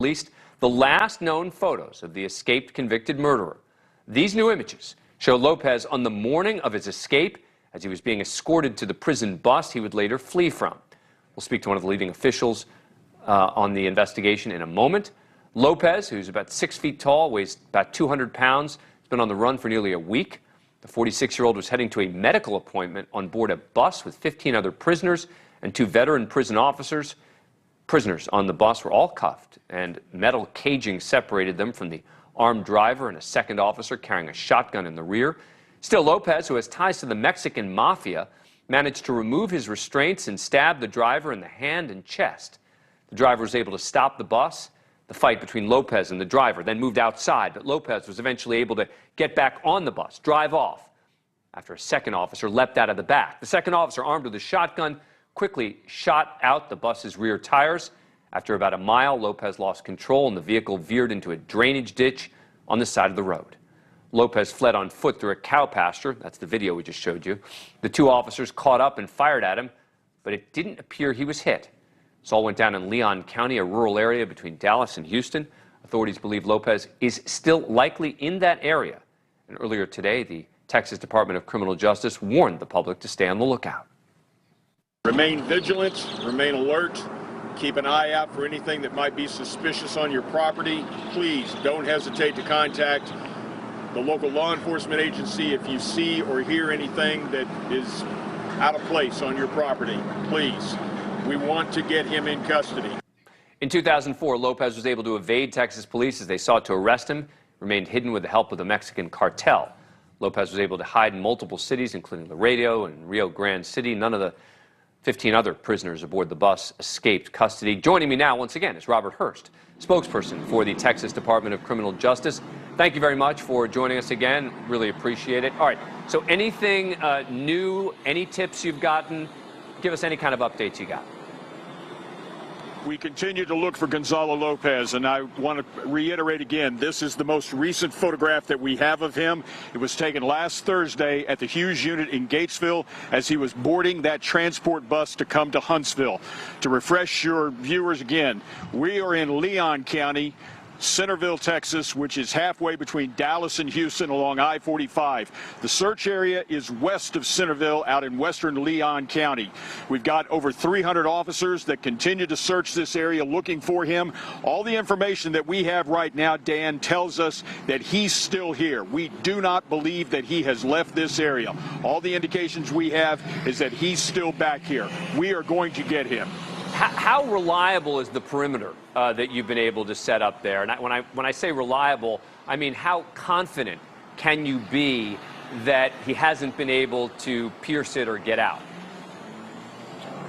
released the last known photos of the escaped convicted murderer. These new images show Lopez on the morning of his escape as he was being escorted to the prison bus he would later flee from. We'll speak to one of the leading officials on the investigation in a moment. Lopez, who's about 6 feet tall, weighs about 200 pounds, has been on the run for nearly a week. The 46-year-old was heading to a medical appointment on board a bus with 15 other prisoners and 2 veteran prison officers. Prisoners on the bus were all cuffed, and metal caging separated them from the armed driver and a second officer carrying a shotgun in the rear. Still, Lopez, who has ties to the Mexican mafia, managed to remove his restraints and stab the driver in the hand and chest. The driver was able to stop the bus. The fight between Lopez and the driver then moved outside, but Lopez was eventually able to get back on the bus, drive off, after a second officer leapt out of the back. The second officer, armed with a shotgun, quickly shot out the bus's rear tires. After about a mile, Lopez lost control and the vehicle veered into a drainage ditch on the side of the road. Lopez fled on foot through a cow pasture. That's the video we just showed you. The 2 officers caught up and fired at him, but it didn't appear he was hit. This all went down in Leon County, a rural area between Dallas and Houston. Authorities believe Lopez is still likely in that area. And earlier today, the Texas Department of Criminal Justice warned the public to stay on the lookout. Remain vigilant, remain alert, keep an eye out for anything that might be suspicious on your property. Please don't hesitate to contact the local law enforcement agency if you see or hear anything that is out of place on your property. Please, we want to get him in custody. In 2004, Lopez was able to evade Texas police as they sought to arrest him, remained hidden with the help of the Mexican cartel. Lopez was able to hide in multiple cities, including Laredo and Rio Grande City. None of the 15 other prisoners aboard the bus escaped custody. Joining me now, once again, is Robert Hurst, spokesperson for the Texas Department of Criminal Justice. Thank you very much for joining us again. Really appreciate it. All right, so anything new, any tips you've gotten? Give us any kind of updates you got. We continue to look for Gonzalo Lopez, and I want to reiterate again, this is the most recent photograph that we have of him. It was taken last Thursday at the Hughes unit in Gatesville as he was boarding that transport bus to come to Huntsville. To refresh your viewers again, we are in Leon County, Centerville, Texas, which is halfway between Dallas and Houston along I-45. The search area is west of Centerville out in western Leon County. We've got over 300 officers that continue to search this area looking for him. All the information that we have right now, Dan, tells us that he's still here. We do not believe that he has left this area. All the indications we have is that he's still back here. We are going to get him. How reliable is the perimeter that you've been able to set up there? And when I say reliable, I mean how confident can you be that he hasn't been able to pierce it or get out?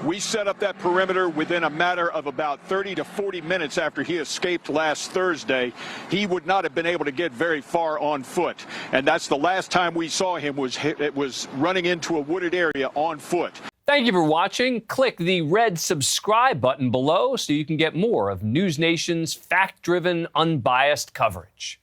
We set up that perimeter within a matter of about 30 to 40 minutes after he escaped last Thursday. He would not have been able to get very far on foot. And that's the last time we saw him was running into a wooded area on foot. Thank you for watching. Click the red subscribe button below so you can get more of NewsNation's fact-driven, unbiased coverage.